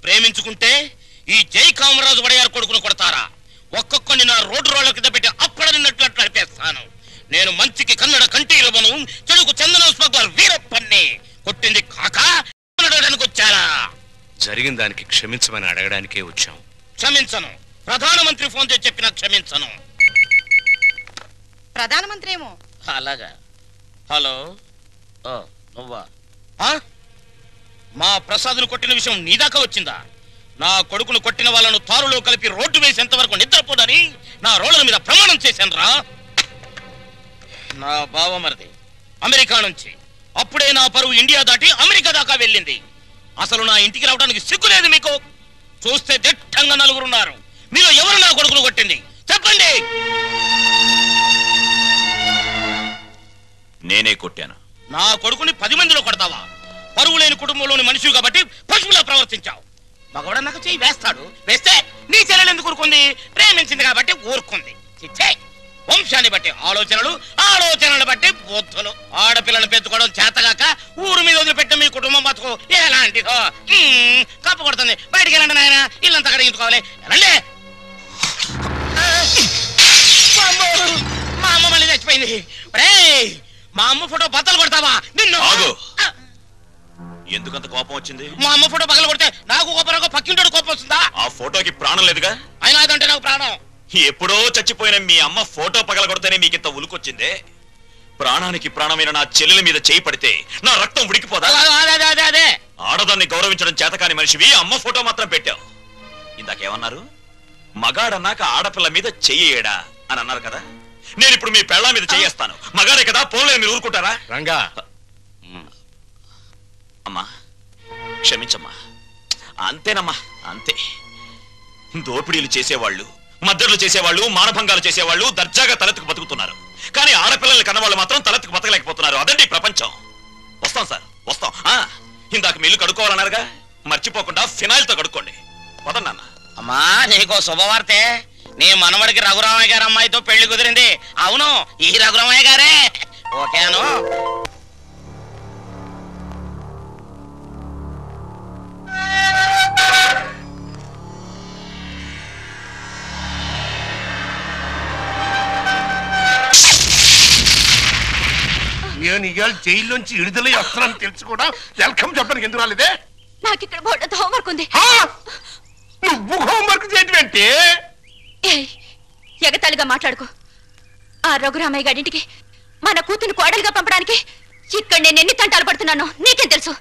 ప్రేమించుకుంటే ఈ జై కామరాజు వడయారు కొడుకును కొడతారా? ఒక్కొక్కని నా రోడ్డు రోడ్ల కింద పెట్టి అప్పడనిన్నట్లు నడిపేస్తాను. నేను మంచికి కన్నడ కంటి ఇవ్వను, చెడుకు చందన స్మగ్లర్ వీరప్పన్ని. కొట్టింది కాక అడగడానికి వచ్చారా? జరిగిన దానికి క్షమించమని అడగడానికే వచ్చాం. క్షమించను. ప్రధానమంత్రి ఫోన్ చేసి చెప్పినా క్షమించను. ప్రధానమంత్రి ఏమో. అలాగా. హలో, నువ్వా? మా ప్రసాద్ను కొట్టిన విషయం నీ దాకా వచ్చిందా? నా కొడుకును కొట్టిన వాళ్ళను తారులో కలిపి రోడ్డు వేసేంత వరకు నిద్రపోదని నా రోడ్ల మీద ప్రమాణం చేశాను రా. నా బావమరిది అమెరికా నుంచి. అప్పుడే నా పరువు ఇండియా దాటి అమెరికా దాకా వెళ్ళింది. అసలు నా ఇంటికి రావడానికి సిగ్గులేదు మీకు? చూస్తే దిట్టంగా నలుగురున్నారు. మీరు ఎవరు నా కొడుకును కొట్టింది చెప్పండి. నేనే కొట్టాను. నా కొడుకుని 10 మందిలో కొడతావా? పరువు లేని కుటుంబంలోని మనిషి కాబట్టి పశువులా ప్రవర్తించావు. మగవాడ నాకు చెయ్యి వేస్తాడు. వేస్తే నీ చెల్లెలు ఎందుకు ఊరుకుంది? ప్రేమించింది కాబట్టి ఊరుకుంది. చిచ్చే, వంశాన్ని బట్టి ఆలోచనలు, ఆలోచనలు బట్టి బుద్ధులు. ఆడపిల్లను పెంచుకోవడం చేతగాక ఊరు మీద వదిలిపెట్టిన మీ కుటుంబం బతుకు ఎలాంటిదో. కప్పు కొడుతుంది. బయటికి వెళ్ళండి నాయన, ఇల్లంతా కడిగించుకోవాలి. వెళ్ళండి. మా అమ్మ మళ్ళీ చచ్చిపోయింది. మా అమ్మ ఫోటో బద్దలు కొడతావా? నిన్ను ఎందుకంత కోపం వచ్చింది? మా అమ్మ ఫోటో పగల కొడితే నాకు కోపం, పక్కింటోడు కోపం వస్తుందా? ఆ ఫోటోకి ప్రాణం లేదుగా. అయినా అదంటే నాకు ప్రాణం. ఎప్పుడో చచ్చిపోయిన మీ అమ్మ ఫోటో పగల కొడితేనే మీకింత ఉలుకొచ్చిందే. ప్రాణానికి ప్రాణమైన నా చెల్లెల మీద చేయి పడితే నా రక్తం ఉడికిపోదా? అదే ఆడదాన్ని గౌరవించడం చేతకాని మనిషివి అమ్మ ఫోటో మాత్రం పెట్టావు. ఇందాకేమన్నారు? మగాడన్నాక ఆడపిల్ల మీద చెయ్యేడా అని అన్నారు కదా. నేను ఇప్పుడు మీ పెళ్ళ మీద చెయ్యేస్తాను. మగాడే కదా, పోలే మీరు ఊరుకుంటారా? రంగా, అమ్మా క్షమించమ్మా. అంతేనమ్మా, అంతే. దోపిడీలు చేసేవాళ్ళు, మద్దతులు చేసేవాళ్ళు, మానభంగాలు చేసేవాళ్ళు దర్జాగా తలెత్తుకు బతుకుతున్నారు. కానీ ఆడపిల్లల్ని కన్నవాళ్ళు మాత్రం తలెత్తుకు బతకలేకపోతున్నారు. అదండి ప్రపంచం. వస్తాం సార్, వస్తాం. ఇందాక మీరు కడుక్కోవాలన్నారుగా, మర్చిపోకుండా ఫినాయిల్ తో కడుక్కోండి. వదన్నా. అమ్మా, నీకో శుభవార్తే. నీ మనవడికి రఘురామయ్య గారి అమ్మాయితో పెళ్లి కుదిరింది. అవును, ఈ రఘురామయ్య గారే. ఓకేను. నేను ఇవాళ జైల్లోంచి విడుదలై వస్తున్నాను తెలుసు కూడా వెల్కమ్ చెప్పడానికి ఎందుకు రాలేదే? నాకు ఇక్కడ బోర్డు హోంవర్క్ ఉంది. నువ్వు హోంవర్క్ చేయటం ఏంటి? ఎగతాళిగా మాట్లాడుకో. ఆ రఘురామయ్య గారింటికి మన కూతురు కోడలుగా పంపడానికి ఇక్కడ నేను ఎన్ని తంటాలు పడుతున్నానో నీకేం తెలుసు?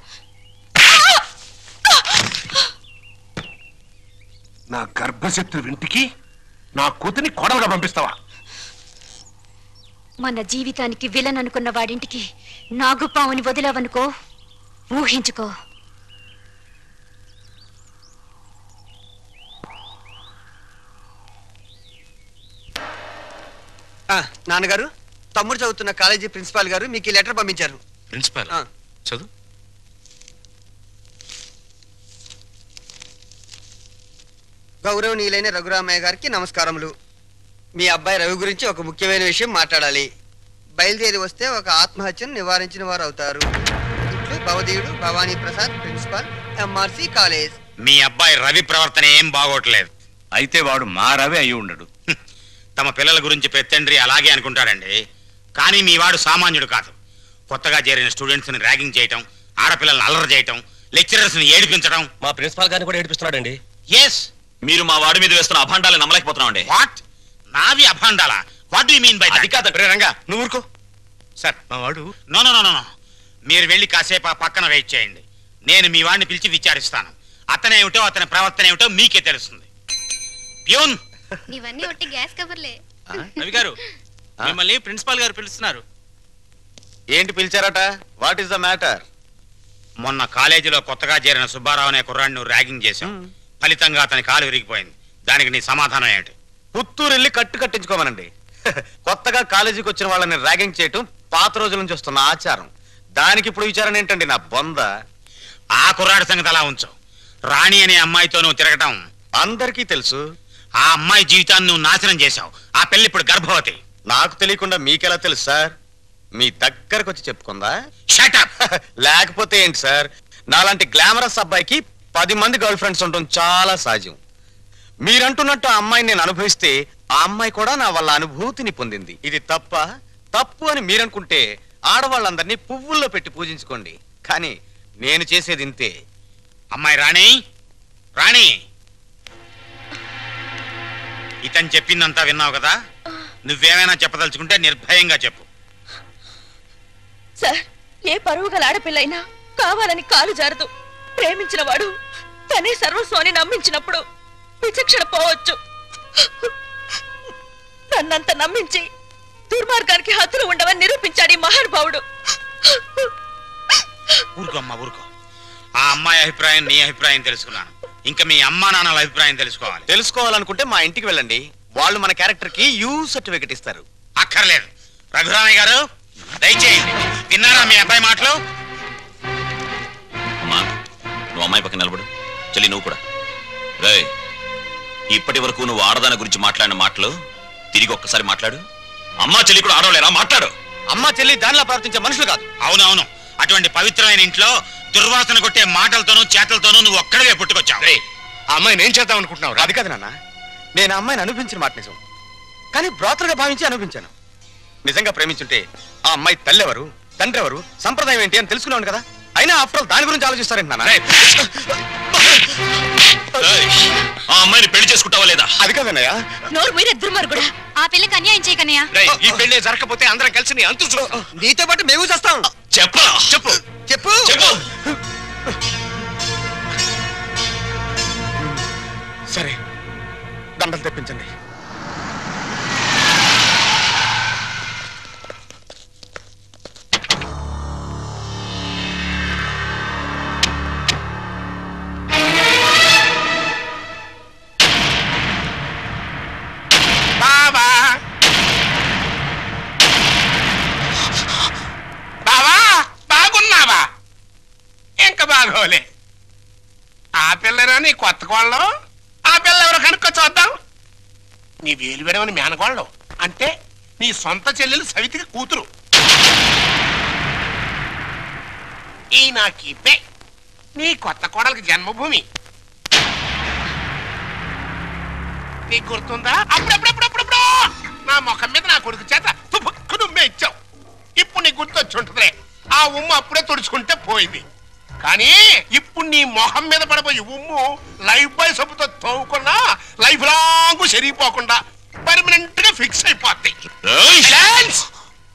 నా గర్భశత్రు ఇంటికి నా కూతుర్ని కోడలుగా పంపిస్తావా? మన జీవితానికి విలన్ అనుకున్న వాడింటికి నాగుపావుని వదిలావనుకో, ఊహించుకో. నాన్నగారు, తమ్ముడు చదువుతున్న కాలేజీ ప్రిన్సిపాల్ గారు మీకు ఈ లెటర్ పంపించారు. ప్రిన్సిపాల్ చదువు. గౌరవనీయులైన రఘురామయ్య గారికి నమస్కారములు. మీ అబ్బాయి రవి గురించి ఒక ముఖ్యమైన విషయం మాట్లాడాలి. బయలుదేరి వస్తే ఒక ఆత్మహత్యను నివారించిన వారు అవుతారు. ఇట్లు భవదీయుడు Bhavani Prasad, principal, MRC college. మీ అబ్బాయి రవి ప్రవర్తన ఏం బాగోట్లేదు. అయితే వాడు మా రవి అయి ఉండడు. తమ పిల్లల గురించి పెద్దండ్రి అలాగే అనుకుంటాడండి. కానీ మీ వాడు సామాన్యుడు కాదు. కొత్తగా చేరిన స్టూడెంట్స్ ని ర్యాగింగ్ చేయటం, ఆడపిల్లల్ని అల్లరి చేయటం, లెక్చరర్స్ ని ఏడిపించడం. మా ప్రిన్సిపాల్ గారిని కూడా ఏడిపిస్తున్నాడండి. ఎస్, మీరు మా వాడి మీద వేస్తున్న అభాండాలు నమ్మలేకపోతున్నామండి. వాట్? నావి అభాండాలా? What do you mean by that? అది కాదు రంగా, నువ్వు ఊరుకో. సార్, మా వాడు. నో నో నో నో, మీరు వెళ్ళి కాసేపు ఆ పక్కన వెయిట్ చేయండి. నేను మీ వాడిని పిలిచి విచారిస్తాను. అతనేమిటో అతని ప్రవర్తన ఏమిటో మీకే తెలుస్తుంది. ప్యూన్, ఇవన్నీ ఒట్టి గ్యాస్ కవర్లే. రవి గారు, మిమ్మల్ని ప్రిన్సిపాల్ గారు పిలుస్తున్నారు. ఏంటి పిలిచారట? What is the matter? మొన్న కాలేజీలో కొత్తగా చేరిన సుబ్బారావు అనే కుర్రాడిని ర్యాగింగ్ చేశాం. ఫలితంగా అతని కాలు విరిగిపోయింది. దానికి నీ సమాధానం ఏంటి? పుత్తూరు వెళ్ళి కట్టించుకోమనండి. కొత్తగా కాలేజీకి వచ్చిన వాళ్ళని ర్యాగింగ్ చేయటం పాత రోజుల నుంచి వస్తున్న ఆచారం. దానికి ఇప్పుడు విచారణ ఏంటండి నా బొంద? ఆ కుర్రాడి సంగతి అలా ఉంచు. రాణి అనే అమ్మాయితో నువ్వు తిరగటం అందరికీ తెలుసు. ఆ అమ్మాయి జీవితాన్ని నువ్వు నాశనం చేశావు. ఆ పెళ్లి ఇప్పుడు గర్భవతి. నాకు తెలియకుండా మీకెలా తెలుసు సార్? మీ దగ్గరకు వచ్చి చెప్పుకుందా? Shut up. లేకపోతే ఏంటి సార్, నాలాంటి గ్లామరస్ అబ్బాయికి 10 మంది గర్ల్ ఫ్రెండ్స్ ఉండటం చాలా సహజం. మీరంటున్నట్టు ఆ అమ్మాయిని నేను అనుభవిస్తే ఆ అమ్మాయి కూడా నా వల్ల అనుభూతిని పొందింది. ఇది తప్పు అని మీరనుకుంటే ఆడవాళ్ళందరినీ పువ్వుల్లో పెట్టి పూజించుకోండి. కానీ నేను చేసేది ఇంతే. అమ్మాయి రాణి, రాణి, ఇతను చెప్పిందంతా విన్నావు కదా? నువ్వేమైనా చెప్పదలుచుకుంటే నిర్భయంగా చెప్పు. సార్, ఏ పరువు గల ఆడపిల్లైనా కావాలని కాలు జారదు. ప్రేమించిన వాడు తనే సర్వస్వాన్ని నమ్మించినప్పుడు విచక్షణ పోవచ్చు. నన్నంత నమ్మించి దుర్మార్గానికి హద్దులు ఉండవని నిరూపించాడు ఈ మహానుభావుడు. ఊరుకో అమ్మా, ఊరుకో. ఆ అమ్మాయి అభిప్రాయం నీ అభిప్రాయం తెలుసుకున్నాను. ఇంకా మీ అమ్మా నాన్నల అభిప్రాయం తెలుసుకోవాలనుకుంటే మా ఇంటికి వెళ్ళండి. వాళ్ళు మన క్యారెక్టర్ కి యూ సర్టిఫికెట్ ఇస్తారు. అక్కర్లేదు. రఘురామయ్య గారు దయచేయండి. విన్నారా మీ అబ్బాయి మాటలు? అమ్మా, నువ్వు అమ్మాయి పక్కన నిలబడు. చెల్లి నువ్వు కూడా. రే, ఇప్పటి వరకు నువ్వు ఆడదాని గురించి మాట్లాడిన మాటలు తిరిగి ఒక్కసారి మాట్లాడు. అమ్మా చెల్లి కూడా ఆడవలేరా? మాట్లాడు. అమ్మా చెల్లి దానిలా ప్రవర్తించే మనుషులు కాదు. అవునవును. అటువంటి పవిత్రమైన ఇంట్లో దుర్వాసన కొట్టే మాటలతోనూ చేతలతోనూ నువ్వు ఒక్కడవే పుట్టుకొచ్చావు. ఆ అమ్మాయిని ఏం చేద్దాం అనుకుంటున్నావు? అది కాదు నాన్న, నేను ఆ అమ్మాయిని అనుభవించిన మాట నిజం. కానీ బ్రోతలుగా భావించి అనుభవించాను. నిజంగా ప్రేమించుంటే ఆ అమ్మాయి తల్లి ఎవరు, తండ్రి ఎవరు, సంప్రదాయం ఏంటి అని తెలుసుకున్నాను కదా. అయినా ఆఫ్టర్ ఆల్ దాని గురించి ఆలోచిస్తారేంటి నాన్న? ఆ అమ్మాయిని పెళ్లి చేసుకుంటావా లేదా? అది కాదన్నయ్య. నోరు మీరే దుర్మార్గుడా. ఆ పిల్లకి అన్యాయం చేయకన్నయ్యా. ఈ పెళ్లి జరగకపోతే అందరం కలిసి నీ అంతు చూస్తాం. నీతో పాటు మేము చేస్తాం. చెప్పరా? చెప్పు చెప్పు చెప్పు. సరే, దండలు తెప్పించండి. బావా బావా, బాగున్నావా? ఇంకా బాగోలే. ఆ పిల్లరా నీ కొత్త కోళ్ళు? ఆ పిల్ల ఎవరో కనుక్కో చూద్దాం. నీ వేలు విడవని మేనకోళ్ళు అంటే నీ సొంత చెల్లెలు సవితికి కూతురు. ఈ నా కీపే నీ కొత్త కోడలకి జన్మభూమి. నీకు గుర్తుందా? అప్పుడప్పుడప్పుడప్పుడు నా ముఖం మీద నా కొడుకు చేత తుపుక్కు నుమ్మే ఇచ్చావు. ఇప్పుడు నీకు గుర్తొచ్చి ఉంటుందిలే. ఆ ఉమ్ము అప్పుడే తుడుచుకుంటే పోయింది. కానీ ఇప్పుడు నీ మొహం మీద పడబోయి ఉమ్ము లైఫ్ బాయ్ సబ్బుతో తోవుకున్నా లైఫ్ లాంగ్ సరిగిపోకుండా పర్మనెంట్ గా ఫిక్స్ అయిపోద్ది.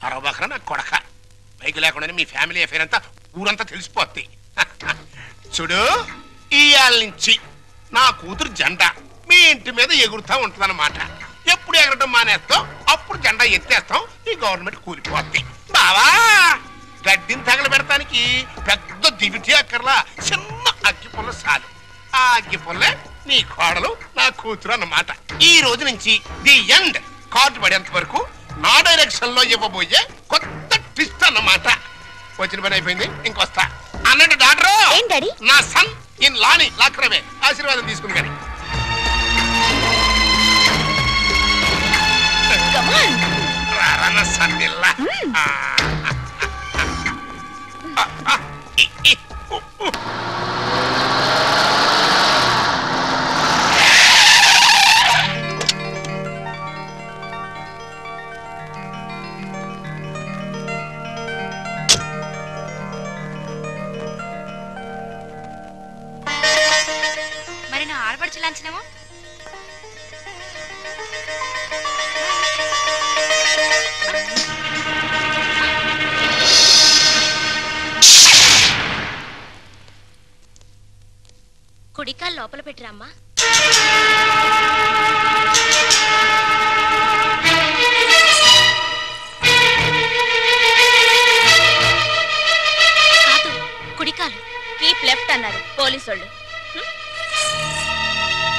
అరవబకరా నా కొడక. బైక్ లేకుండానే మీ ఫ్యామిలీ అఫేర్ అంతా ఊరంతా తెలిసిపోద్ది. చూడు, ఇయాల నుంచి నా కూతురు జెండా మీ ఇంటి మీద ఎగురుతా ఉంటుందన్నమాట. ఎప్పుడు ఎగరటం మానేస్తాం అప్పుడు జెండా ఎత్తేస్తాం. ఈ గవర్నమెంట్ కూలిపోద్ది. బావా, గడ్డిని తగలబెడటానికి పెద్ద దివిటి అక్కర్లా, చిన్న అగ్గి పుల్ల చాలు. ఆ అగ్గి పుల్లే నీ కోడలు నా కూతురు అన్నమాట. ఈ రోజు నుంచి ది ఎండ్ కార్డు పడేంత వరకు నా డైరెక్షన్ లో ఇవ్వబోయే కొత్త ట్విస్ట్ అన్నమాట. వచ్చిన పని అయిపోయింది, ఇంకొస్తా అన్నట్టు డాక్టర్. నా సన్ ఇన్ లాని లాక్రమే ఆశీర్వాదం తీసుకుని కానీ రారన్న సన్నిల్లా. మరి నా ఆడపడుచు లాంఛనమో? కుడికాలు లోపల పెట్టిరమ్మా. కాదు, కుడికాలు. కీప్ లెఫ్ట్ అన్నారు పోలీసోళ్ళు.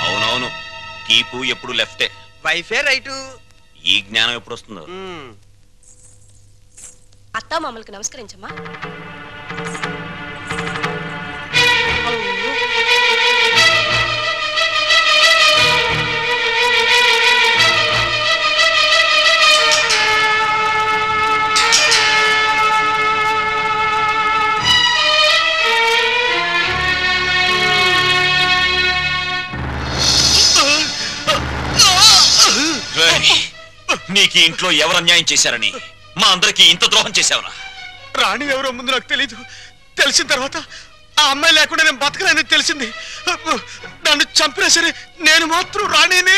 అవునవును, కీపు ఎప్పుడు లెఫ్టే. వైఫే రైటు. ఈ జ్ఞానం ఎప్పుడు వస్తుందో. అత్తా మామూలుకు నమస్కరించమ్మా. నీకు ఈ ఇంట్లో ఎవరు అన్యాయం చేశారని మా అందరికి ఇంత ద్రోహం చేశావురా? రాణి ఎవరో ముందు నాకు తెలీదు. తెలిసిన తర్వాత ఆ అమ్మాయి లేకుండా నేను బతకలేని తెలిసింది. నన్ను చంపినా సరే నేను మాత్రం రాణిని.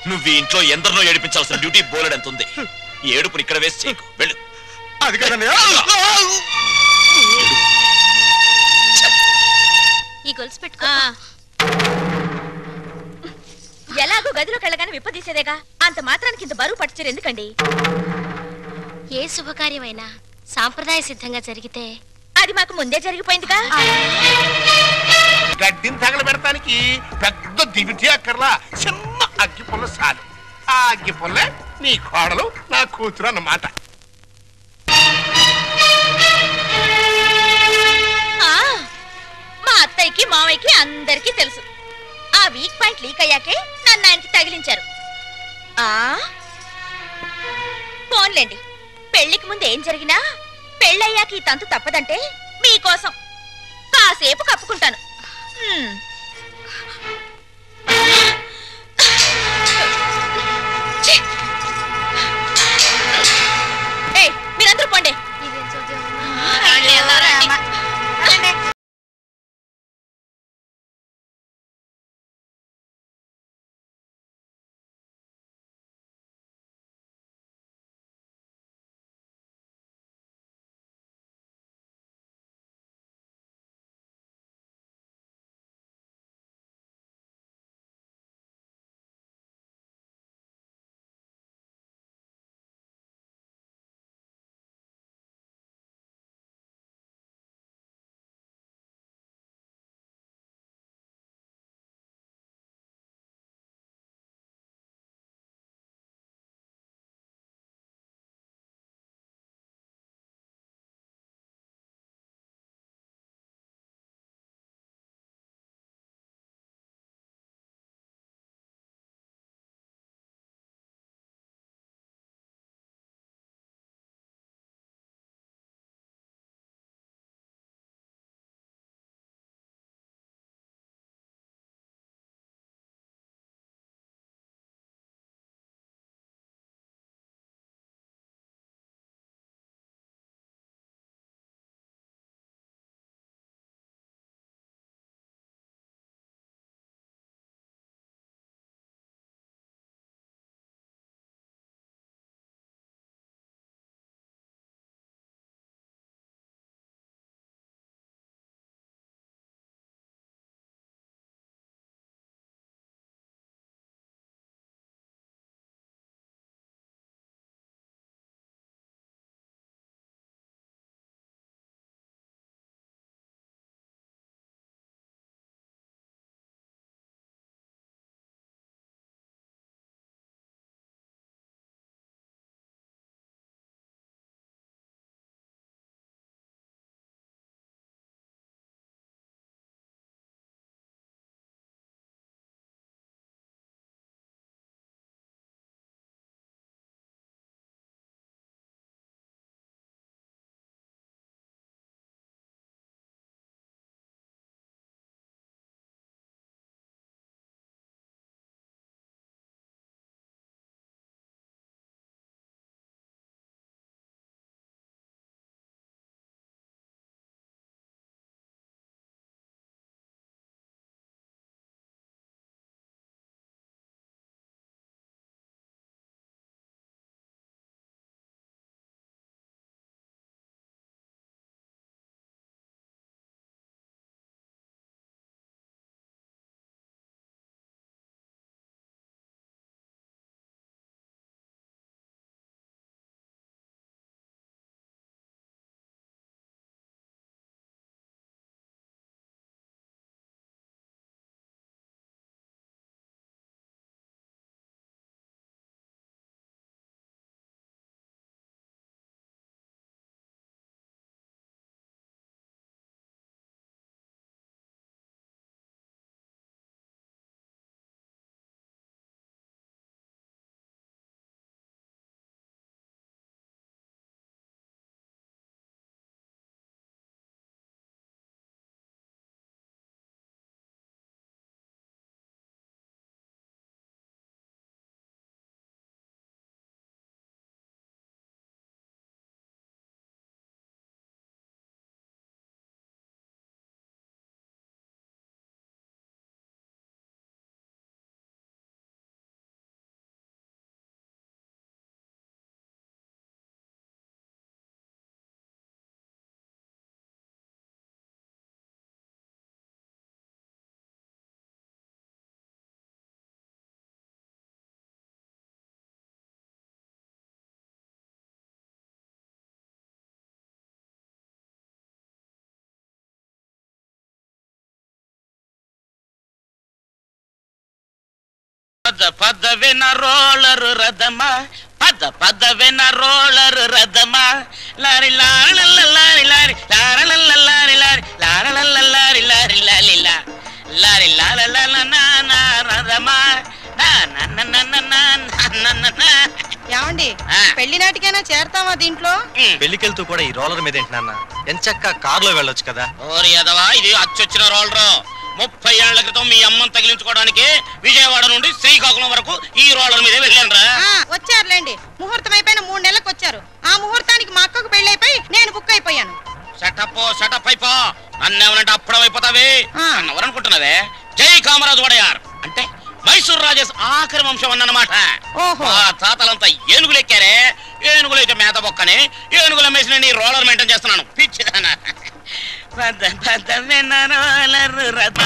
నువ్వు ఈ ఇంట్లో ఎందరినో ఏడిపించాల్సిన డ్యూటీ బోలెడంత ఉంది. ఈ ఏడుపుని ఇక్కడ వేసి చేయకు, వెళ్ళు. అది కదండి. ఈ గొలుసు పెట్టుకో. ఎలాగో గదిలోకి వెళ్ళగానే విప్పదీసేదేగా, అంత మాత్రానికి ఇంత బరువు పట్టుచరు ఎందుకండి? ఏ శుభకార్యమైనా సాంప్రదాయ సిద్ధంగా జరిగితే అది మాకు ముందే జరిగిపోయిందిగా. గడ్డిని తగలబెడటానికి పెద్ద దివిటి అక్కర్లా, చిన్న అగ్గి పుల్ల చాలు. ఆ అగ్గి పుల్ల నీ కోడలు నా కూతురు అన్నమాట. మా అత్తయ్యకి మావయ్యకి అందరికీ తెలుసు. ఆ వీక్ పాయింట్ లీక్ అయ్యాకే నన్ను ఆయనకి తగిలించారు. ఫోన్లేండి, పెళ్లికి ముందు ఏం జరిగినా పెళ్ళయ్యాక ఈ తంతు తప్పదంటే మీకోసం కాసేపు కప్పుకుంటాను. మీరందరూ పోండి. పదవిన రోలరు రథమా పదవిన రోలరు రథమా లారి లారి లారి లారి లారి లారి లారి లారి లారి రథమా. ఏమండి పెళ్లి నాటికైనా చేరతావా దీంట్లో? పెళ్లికెళ్తూ కూడా ఈ రోలర్ మీద ఏంటి నాన్న? ఎంచక్క కారులో వెళ్ళొచ్చు కదా. ఓరి యదవా, ఇది అచ్చొచ్చిన రోలరు. 30 ఏళ్ల క్రితం మీ అమ్మని తగిలించుకోవడానికి విజయవాడ నుండి శ్రీకాకుళం వరకు ఈ రోలర్ మీదే వెళ్ళాను. వచ్చారులేండి, ముహూర్తం అయిపోయిన 3 నెలలకు వచ్చారు. ఆ ముహూర్తానికి మా అక్కకు పెళ్లి అయిపోయి నేను బుక్ అయిపోయాను. షటప్ అయిపో. నన్నేమనంటే అప్పుడం అయిపోతావే అన్నవరనుకుంటున్నావే. జై కామరాజు వడయార్ అంటే మైసూర్ రాజేష్ ఆఖరి వంశం అన్నమాట. ఆ తాతలంతా ఏనుగులు ఎక్కారే. ఏనుగులు అయితే మేత బొక్కని ఏనుగుల మేసిన నీ రోలర్ మెయింటైన్ చేస్తున్నాను. పిచ్చిదానా. రోలర్ రథ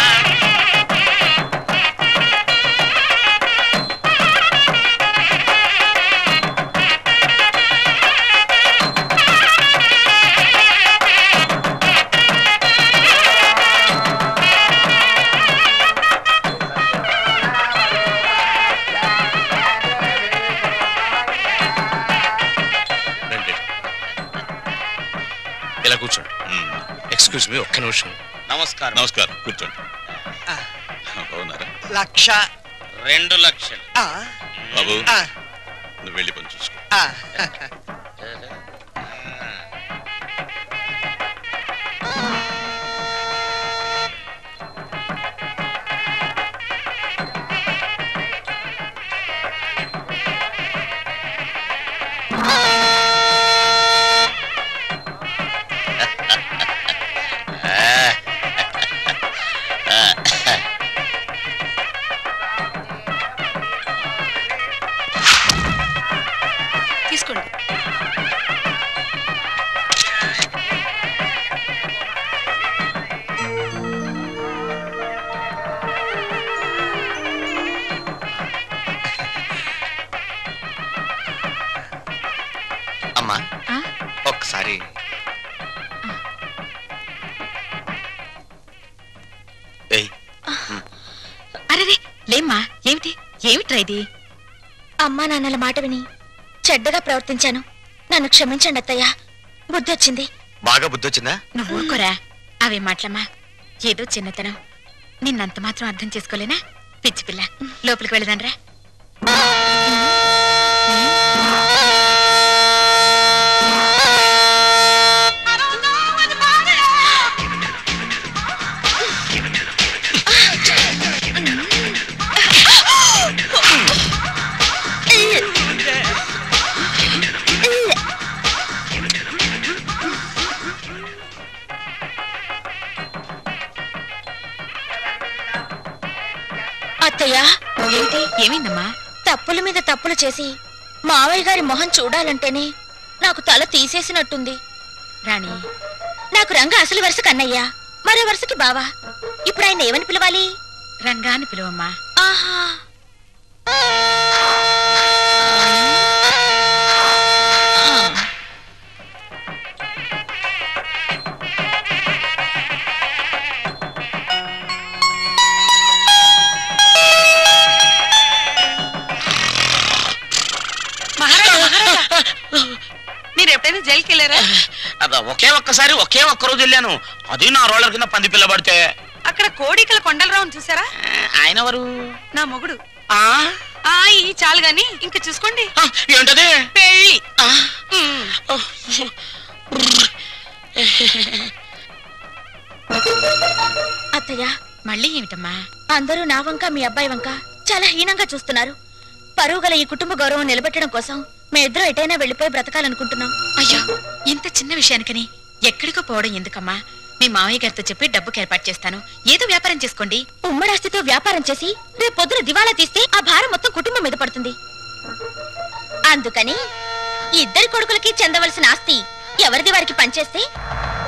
ఇలా కూర్చోండి. ఎక్స్క్యూజ్ మీ, ఒక్క నిమిషం. నమస్కారం. నమస్కారం, కూర్చోండి. బాగున్నారా? 2 లక్షలు. బాబు నువ్వు వెళ్ళి పని చూసుకో. తీసుకోండి. అమ్మా ఒక్కసారి అరే లేమ్మా, ఏమిట్రా ఇది? అమ్మా నాన్నల మాట విని చెడ్డగా ప్రవర్తించాను. నన్ను క్షమించండి అత్తయ్య. బుద్ధి వచ్చింది. బాగా బుద్ధి వచ్చిందా? నువ్వు ఊరుకోరా, అవే మాటలమ్మా. ఏదో చిన్నతనం, నిన్నంత మాత్రం అర్థం చేసుకోలేనా? పిచ్చి పిల్ల, లోపలికి వెళ్ళదాన్రా. అత్తయ్య, ఏమైందమ్మా? తప్పుల మీద తప్పులు చేసి మావయ్య గారి మొహం చూడాలంటేనే నాకు తల తీసేసినట్టుంది. రాణి, నాకు రంగ అసలు వరుస కన్నయ్య, మరో వరుసకి బావా. ఇప్పుడు ఆయన ఏమని పిలవాలి? రంగా అని పిలువమ్మా. ఆహా, మీరు ఎప్పుడైనా జైలుకి వెళ్ళారా? ఒకే ఒక్క రోజు వెళ్ళాను. అది నా రోలర్ కింద పంది పిల్ల పడితే. అక్కడ కోడికల కొండలరావుని చూసారా? ఆయన ఎవరు? నా మొగుడు. ఆ ఈ చాలు గాని ఇంకా చూసుకోండి. ఏంటది? పెళ్ళి. అత్తయ్య, మళ్ళీ ఏమిటమ్మా? అందరూ నా వంక మీ అబ్బాయి వంక చాలా హీనంగా చూస్తున్నారు. పరువు గల ఈ కుటుంబ గౌరవం నిలబెట్టడం కోసం మేమిద్దరం ఎటైనా వెళ్ళిపోయి బ్రతకాలనుకుంటున్నాం. అయ్యో, ఇంత చిన్న విషయానికని ఎక్కడికో పోవడం ఎందుకమ్మా? మీ మావయ్య గారితో చెప్పి డబ్బుకి ఏర్పాటు చేస్తాను. ఏదో వ్యాపారం చేసుకోండి. ఉమ్మడాస్తితో వ్యాపారం చేసి రేపు పొద్దున దివాలా తీస్తే ఆ భారం మొత్తం కుటుంబం మీద పడుతుంది. అందుకని ఇద్దరి కొడుకులకి చెందవలసిన ఆస్తి ఎవరిది వారికి పనిచేస్తే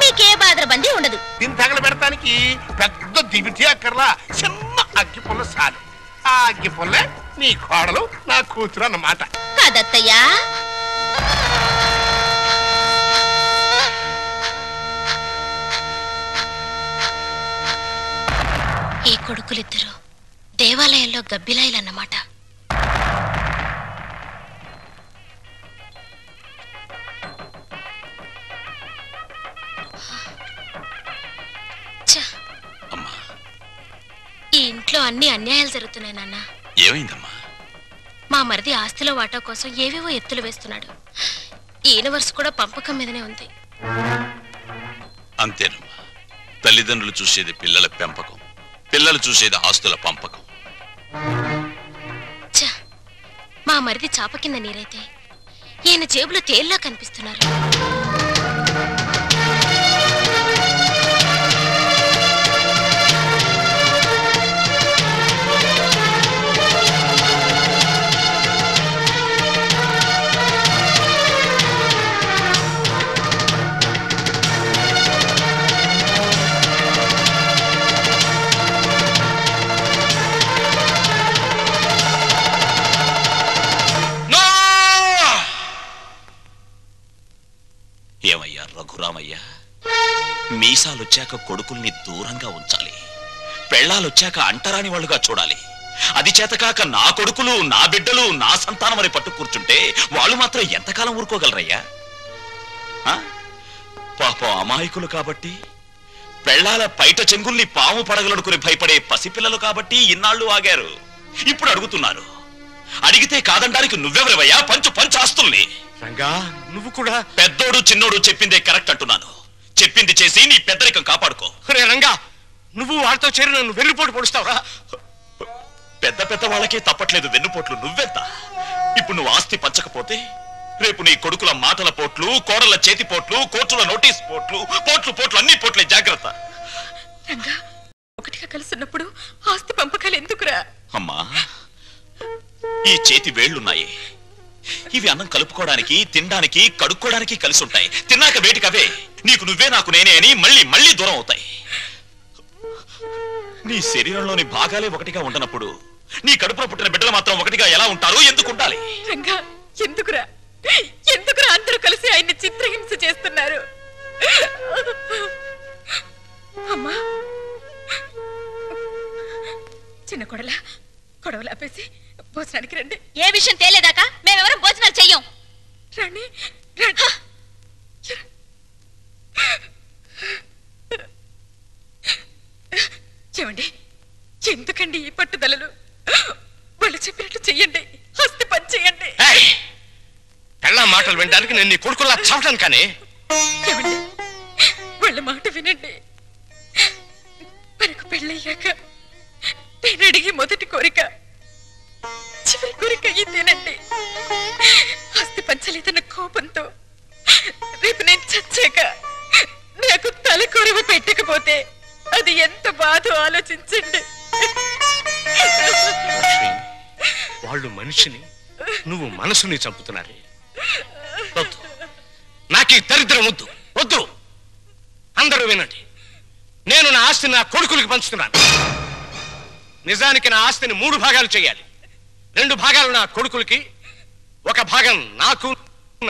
మీకే బాధరబందీ ఉండదు. దీన్ని తగలబెడతానికి పెద్ద దివిటి అక్కర్లా, చిన్న అగ్గి పుల్ల చాలు. ఆ అగ్గి పుల్లే నీ కోడలు, నా కూతురు అన్నమాట. కాదత్తయ్యా. ఈ కొడుకులిద్దరూ దేవాలయంలో గబ్బిలాయిలన్నమాట. ఈ ఇంట్లో అన్ని అన్యాయాలు జరుగుతున్నాయి నాన్న. ఏమైందమ్మా? మా మరిది ఆస్తిలో వాటా కోసం ఏవేవో ఎత్తులు వేస్తున్నాడు. ఈ యూనివర్స్ కూడా పంపకం మీదనే ఉంది. అంతేనమ్మా, తల్లిదండ్రులు చూసేది పిల్లల పెంపకం, పిల్లలు చూసేది ఆస్తుల పంపకం. మా మరిది చాప కింద నీరైతే ఈయన జేబులో తేల్లా కనిపిస్తున్నారు. ఏమయ్యా రఘురామయ్య, మీసాలొచ్చాక కొడుకుల్ని దూరంగా ఉంచాలి, పెళ్ళాలొచ్చాక అంటరాని వాళ్ళుగా చూడాలి. అది చేతకాక నా కొడుకులు, నా బిడ్డలు, నా సంతానం అని పట్టు కూర్చుంటే వాళ్ళు మాత్రం ఎంతకాలం ఊరుకోగలరయ్యా? పాపం అమాయకులు కాబట్టి, పెళ్ళాల పైట చెంగుల్ని పాము పడగలడుకుని భయపడే పసిపిల్లలు కాబట్టి ఇన్నాళ్ళు ఆగారు. ఇప్పుడు అడుగుతున్నారు. అడిగితే కాదండానికి నువ్వెవరివయ్యా? పంచు ఆస్తుల్ని. రంగా, నువ్వు కూడా పెద్దోడు చిన్నోడు చెప్పిందే కరెక్ట్ అంటున్నాను. చెప్పింది చేసి నీ పెద్దరికం కాపాడుకో. రంగా, నువ్వు వాళ్ళతో చేరి నన్ను వెన్నుపోటు పొడుస్తావా? పెద్ద వాళ్ళకే తప్పట్లేదు వెన్నుపోట్లు, నువ్వెంత? ఇప్పుడు నువ్వు ఆస్తి పంచకపోతే రేపు నీ కొడుకుల మాటల పోట్లు, కోడల చేతి పోట్లు, కోర్టుల నోటీస్ పోట్లు, పోట్లు అన్ని పోట్లే. జాగ్రత్త. రంగా, ఒకటిగా కలుసున్నప్పుడు ఆస్తి పంపకాలు ఎందుకురా? అమ్మా, ఈ చేతి వేళ్లున్నాయి, ఇవి అన్నం కలుపుకోవడానికి, తినడానికి, కడుక్కోవడానికి కలిసి ఉంటాయి. తిన్నాక వేటికి అవే నీకు నువ్వే నాకు నేనే అని మళ్ళీ దూరం అవుతాయి. నీ శరీరంలోని భాగాలే ఒకటిగా ఉండనప్పుడు నీ కడుపులో పుట్టిన బిడ్డలు మాత్రం ఒకటిగా ఎలా ఉంటారు? ఎందుకు ఉండాలి? రంగా, ఎందుకురా అందరూ కలిసి ఆయన్ని చిత్రహింస చేస్తున్నారు? అమ్మా, చిన్న కొడలా, గొడవలు ఆపేసి భోజనానికి రండి. ఏ విషయం తేలేదాకా మేమెవరం భోజనాలు చెయ్యం. రండి. ఏమండి, ఎందుకండి ఈ పట్టుదలలు? వాళ్ళు చెప్పినట్టు చెయ్యండి, ఆస్తి పని చెయ్యండి. పెళ్ళ మాటలు వినడానికి నేను నీ కొడుకులా చావటాను. కానీ ఏమండి, వాళ్ళ మాట వినండి. మనకు పెళ్ళయ్యాక నేను అడిగే మొదటి కోరిక, చివరి కోరిక ఇదేనండి. ఆస్తి పంచలేదన్న కోపంతో రేపు నేను చచ్చాక నాకు తలకొరవ పెట్టకపోతే అది ఎంత బాధో ఆలోచించండి. వాళ్ళు మనిషిని, నువ్వు మనసుని చంపుతున్నారే. వద్దు, నాకు ఈ దరిద్రం వద్దు. అందరూ వినండి, నేను నా ఆస్తిని నా కొడుకులకి పంచుతున్నాను. నిజానికి నా ఆస్తిని 3 భాగాలు చేయాలి. 2 భాగాలు నా కొడుకులకి, 1 భాగం నాకు,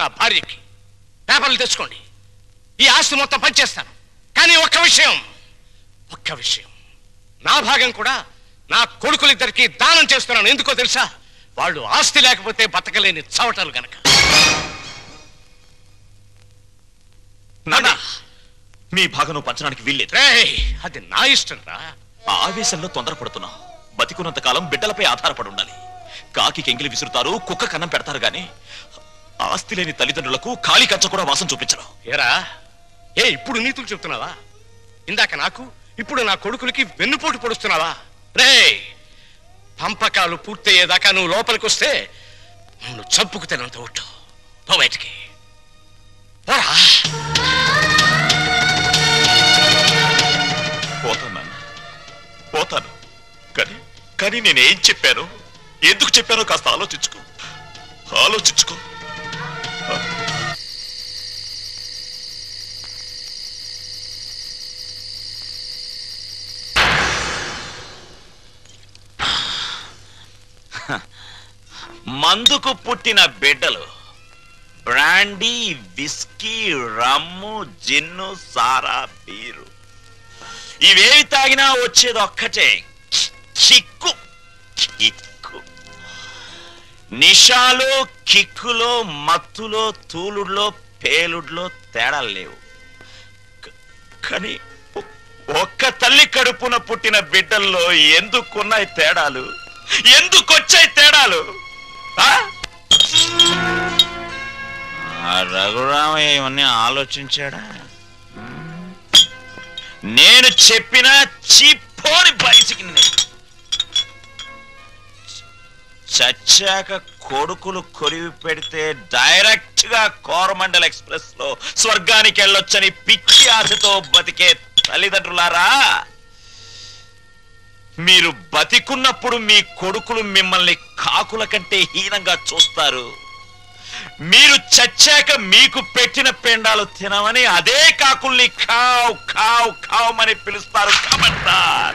నా భార్యకి. పేపర్లు తెచ్చుకోండి, ఈ ఆస్తి మొత్తం పనిచేస్తాను. కానీ ఒక్క విషయం, నా భాగం కూడా నా కొడుకులిద్దరికి దానం చేస్తున్నాను. ఎందుకో తెలుసా? వాళ్ళు ఆస్తి లేకపోతే బతకలేని చవటలు గనక. నాన్నా, మీ భాగం పంచడానికి వీల్లేదు. అది నా ఇష్టం రా. ఆవేశంలో తొందరపడుతున్నావు. బతికున్నంత కాలం బిడ్డలపై ఆధారపడి ఉండాలి. కాకి ఎంగిలి విసురుతారు, కుక్క కన్నం పెడతారు గాని ఆస్తి లేని తల్లిదండ్రులకు ఖాళీ కంచ కూడా వాసన చూపించరు. ఏరా, ఇప్పుడు నీతులు చెప్తున్నావా? ఇందాక నాకు, ఇప్పుడు నా కొడుకులకి వెన్నుపోటు పొడుస్తున్నావా? పంపకాలు పూర్తయ్యేదాకా నువ్వు లోపలికి వస్తే నువ్వు చంపుకు తినంత ఒట్టు. పో బయటికి. పోతాను, కానీ నేనేం చెప్పాను, ఎందుకు చెప్పానో కాస్త ఆలోచించుకో. మందుకు పుట్టిన బిడ్డలు బ్రాండీ, విస్కీ, రమ్ము, జిన్ను, సారా, బీరు ఇవేవి తాగినా వచ్చేది ఒక్కటే, కిక్కు. నిషాలో, కిక్కులో, మత్తులో, తూలుడులో, పేలుడులో తేడా లేవు. కానీ ఒక్క తల్లి కడుపున పుట్టిన బిడ్డల్లో ఎందుకున్నాయి తేడాలు? ఎందుకొచ్చాయి తేడాలు? రఘురామయ్య ఇవన్నీ ఆలోచించాడా? నేను చెప్పిన చిప్పోని బయటికి చచ్చాక కొడుకులు కొరివి పెడితే డైరెక్ట్ గా కోరమండల్ ఎక్స్ప్రెస్ లో స్వర్గానికి వెళ్ళొచ్చని పిచ్చి ఆశతో బతికే తల్లిదండ్రులారా, మీరు బతికున్నప్పుడు మీ కొడుకులు మిమ్మల్ని కాకుల కంటే హీనంగా చూస్తారు. మీరు చచ్చాక మీకు పెట్టిన పెండాలు తినమని అదే కాకుల్ని కావ్ కావ్ కావమని పిలుస్తారు. కమంటార్